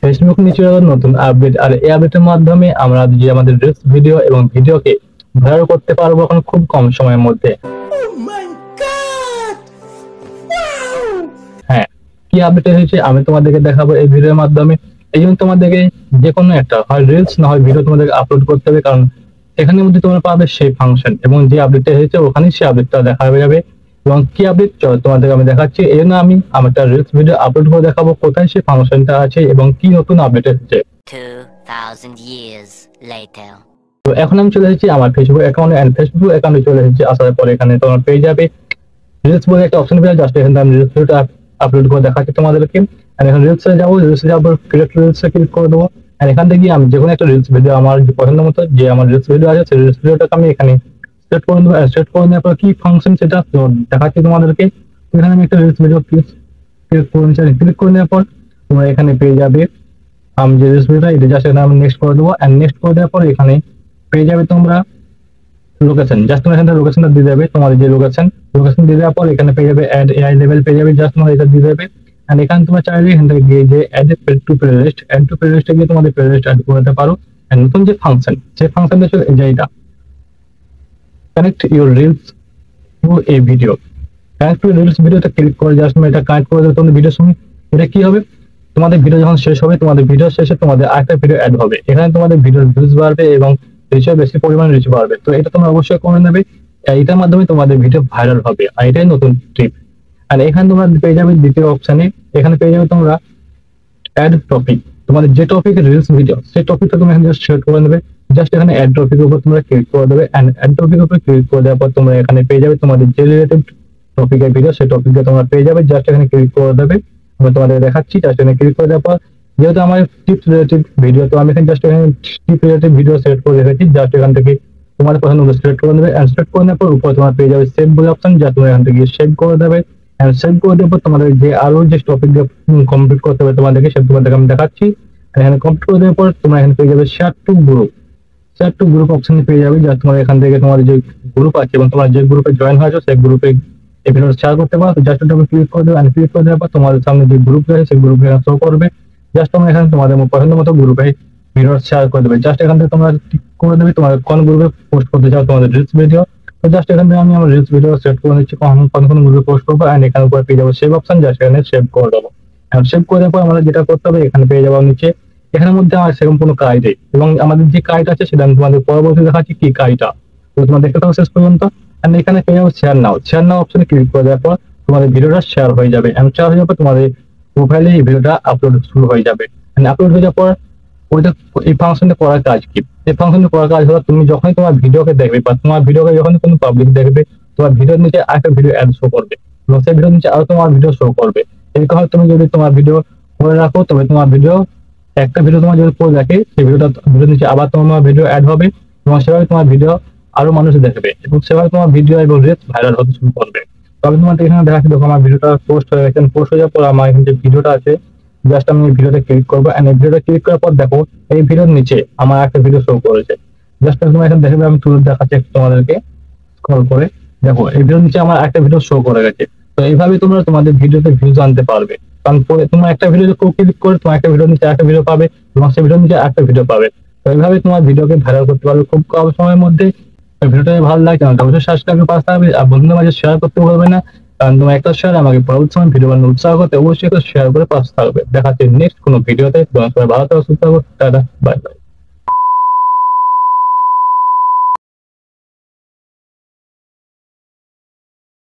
Facebook নিচে নতুন update, আর এই আপডেটের মাধ্যমে আমরা যে আমাদের রিলস ভিডিও এবং ভিডিওকে ভাইরাল করতে পারবো এখন খুব কম সময়ের মধ্যে। হ্যাঁ, কি আপডেট হয়েছে আমি তোমাদেরকে দেখাবো এই ভিডিওর মাধ্যমে। এই জন্য তোমাদেরকে যে কোনো একটা হয় রিলস না হয় ভিডিও তোমাদেরকে আপলোড করতে হবে, কারণ এখানের মধ্যে তোমরা পাবে সেই ফাংশন এবং যে আপডেটটা হয়েছে ওখানেই সেই আপডেটটা দেখা যাবে। এবং কি আপডেট চলো তোমাদেরকে আমি দেখাচ্ছি। এই জন্য আমি আমার একটা রিলস ভিডিও আপলোড করে দেখাবো কোথায় সেই ফাংশনটা আছে এবং কি নতুন আপডেট এসেছে। 2000 years later. তো এখন আমি চলে এসেছি আমার ফেসবুক অ্যাকাউন্টে, এন্ড ফেসবুক অ্যাকাউন্টে চলে এসেছি। আসার পরে এখানে তোমরা পেয়ে যাবে রিলস বলে একটা অপশন পেয়ে, জাস্ট এখানে আমি রিলস ভিডিওটা আপলোড করে দেখাচ্ছি তোমাদেরকে। এন্ড এখন রিলসে যাবো, রিলসে যাবো ক্রিয়েট রিলসে ক্লিক করে দেবো। এন্ড এখান থেকে আমি যে কোনো একটা রিলস ভিডিও আমার যে পছন্দ মতো যে আমার রিলস ভিডিও আছে সেই রিলস ভিডিওটাকে আমি এখানে সেট করে দেবো। সেট করে নেওয়ার পর কি ফাংশন সেটা দেখাচ্ছি তোমাদেরকে। এখানে আমি একটা রিলস ভিডিও ক্লিক করে নিচ্ছি। ক্লিক করে নেওয়ার পর তোমরা এখানে পেয়ে যাবে আমি যে রিলস ভিডিওটা এটা জাস্ট এখানে আমি নেক্সট করে দেবো। এন্ড নেক্সট করে দেওয়ার পর এখানে পেয়ে যাবে তোমরা লোকেশন, জাস্ট তোমরা এখানে লোকেশনটা দিয়ে দেবে, তোমাদের যে লোকেশন দিয়ে দেওয়ার পর এখানে পেয়ে যাবে অ্যাড এআই লেভেল পেয়ে যাবে, জাস্ট তোমরা এটা দিয়ে দেবে। এন্ড এখানে তোমরা চাইলে এখান থেকে গিয়ে যে অ্যাড টু প্লেলিস্টে গিয়ে তোমাদের প্লেলিস্ট অ্যাড করে দিতে পারো। এন্ড নতুন যে ফাংশন সেই ফাংশনটা হচ্ছে এইটা connect your reels two A video. Connect to reels ভিডিওটা ক্লিক করে জাস্ট তোমরা এটা কানেক্ট করে দেবে তোমাদের ভিডিওর সঙ্গে। এটা কি হবে, তোমাদের ভিডিও যখন শেষ হবে তোমাদের ভিডিও শেষে তোমাদের আরেকটা ভিডিও অ্যাড হবে, এখানে তোমাদের ভিডিওর ভিউজ বাড়বে এবং রিচে বেশি পরিমাণে রিচ বাড়বে। তো এটা তোমরা অবশ্যই করে নেবে, এটার মাধ্যমে তোমাদের ভিডিও ভাইরাল হবে, আর এটাই নতুন টিপ। আর এখানে তোমরা পেয়ে যাবে দ্বিতীয় অপশনে, এখানে পেয়ে যাবে তোমরা অ্যাড টপিক। তোমাদের যে টপিকের রিলস ভিডিও সেই টপিকটা তোমরা এখানে জাস্ট সিলেক্ট করে নেবে, জাস্ট এখানে অ্যাড টপিকের উপর তোমরা ক্লিক করে দেবে। এন্ড অ্যাড টপিকের উপর ক্লিক করে দেওয়ার পর তোমরা এখানে পেয়ে যাবে তোমাদের যে রিলেটেড টপিকের ভিডিও সেই টপিকটা তোমরা পেয়ে যাবে, জাস্ট এখানে ক্লিক করে দেবে। আমি তোমাদের দেখাচ্ছি, জাস্ট এখানে ক্লিক করে দেওয়ার পর যেহেতু আমার টিপস রিলেটেড ভিডিও, তো আমি এখানে জাস্ট এখানে টিপ রিলেটেড ভিডিও সিলেক্ট করে রেখেছি, জাস্ট এখান থেকে তোমাদের পছন্দ মতো সিলেক্ট করে নেবে। এন্ড সিলেক্ট করে নেওয়ার পর উপরে তোমরা পেয়ে যাবে সেভ বলে অপশন, যা তোমরা এখান থেকে সেভ করে দেবে। এন্ড সেভ করে দেওয়ার পর তোমাদের যে আরো যে টপিক কমপ্লিট করতে হবে তোমাদেরকে সেটা তোমাদেরকে আমি দেখাচ্ছি। এখানে কমপ্লিট করে দেওয়ার পর তোমরা এখানে পেয়ে যাবে শেয়ার টু গ্রুপ অপশন পেয়ে যাবে, যা তোমরা এখান থেকে তোমাদের যে গ্রুপ আছে এবং তোমরা যে গ্রুপে জয়েন হয়েছো সেই গ্রুপে এই ভিডিওটা শেয়ার করতে পারো। জাস্ট ওটা ক্লিক করে দেবে। এন্ড ক্লিক করে দেওয়ার পর তোমাদের সামনে যে গ্রুপ রয়েছে সেই গ্রুপে শো করবে, জাস্ট তোমরা এখানে তোমাদের পছন্দ মতো গ্রুপে ভিডিও শেয়ার করে দেবে। জাস্ট এখান থেকে তোমরা ক্লিক করে দেবে তোমাদের কোন গ্রুপে পোস্ট করতে চাও তোমাদের রিলস ভিডিও। তো জাস্ট এখান থেকে আমি আমার রিলস ভিডিও সেট করে নিচ্ছি কোন গ্রুপে পোস্ট করবো। এন্ড এখানে উপরে পেয়ে যাবো সেভ অপশন, জাস্ট এখানে সেভ করে দেবো। এন্ড সেভ করে দেওয়ার পর আমাদের যেটা করতে হবে এখানে পেয়ে যাবো নিচে, এখানের মধ্যে আমার সেরকম কোনো কাজ নেই এবং আমাদের যে কাজটা আছে সেটা আমি তোমাদের পরবর্তী দেখাচ্ছি কি কাজটা। তো তোমরা দেখতে থাকো শেষ পর্যন্ত। এন্ড এখানে পেয়ে যাবো শেয়ার নাও অপশনে ক্লিক করে দেওয়ার পর তোমাদের ভিডিওটা শেয়ার হয়ে যাবে। এন্ড শেয়ার হয়ে যাওয়ার পর তোমাদের প্রোফাইলে এই ভিডিওটা আপলোড শুরু হয়ে যাবে। আপলোড হয়ে যাওয়ার পর ওইটা এই ফাংশনটা করার কাজ কি, এই ফাংশনটা করার কাজ হলো তুমি যখনই তোমার ভিডিওকে দেখবে বা তোমার ভিডিওকে যখন কোনো পাবলিক দেখবে তোমার ভিডিওর নিচে আরেকটা ভিডিও অ্যাড শো করবে এবং সেই ভিডিওর নিচে আরো তোমার ভিডিও শো করবে। এরকম হয় তুমি যদি তোমার ভিডিও করে রাখো তবে তোমার ভিডিও একটা ভিডিও তোমার যদি করে রাখে সেই ভিডিওর নিচে আবার তোমার ভিডিও অ্যাড হবে এবং সেভাবে তোমার ভিডিও আরো মানুষ দেখবে এবং সেভাবে তোমার ভিডিও এবং রিলস ভাইরাল হতে শুরু করবে। তবে তোমাদের এখানে দেখাচ্ছি, দেখো আমার ভিডিওটা পোস্ট হয়ে গেছে। পোস্ট হয়ে যাওয়ার পর আমার এখানে যে ভিডিওটা আছে জাস্ট আমি এই ভিডিওটা ক্লিক করবো। এন্ড এই ভিডিওটা ক্লিক করার পর দেখো এই ভিডিওর নিচে আমার একটা ভিডিও শো করেছে, জাস্ট তোমরা এখানে দেখবে আমি তুলে দেখাচ্ছি তোমাদেরকে স্ক্রল করে। দেখো এই ভিডিওর নিচে আমার একটা ভিডিও শো করে গেছে। তো এইভাবে তোমরা তোমাদের ভিডিওতে ভিউজ আনতে পারবে, কারণ তোমরা একটা ভিডিও ক্লিক করে তোমার একটা ভিডিওর নিচে একটা ভিডিও পাবে এবং সেই ভিডিওর নিচে একটা ভিডিও পাবে। তো এইভাবে তোমার ভিডিওকে ভাইরাল করতে পারবে খুব কম সময়ের মধ্যে। ভিডিওটা ভালো লাগে চ্যানেলটা অবশ্যই সাবস্ক্রাইব করে পাশে থাকবে আর বন্ধুদের মাঝে শেয়ার করতে ভুলবে না, কারণ তোমার একটা শেয়ার আমাকে পরবর্তী সময় ভিডিও বানানোর উৎসাহ করতে অবশ্যই একটা শেয়ার করে পাশে থাকবে। দেখা হচ্ছে নেক্সট কোনো ভিডিওতে। তোমার সবাই ভালো থাকো, সুস্থ থাকো, টাটা, বাই বাই।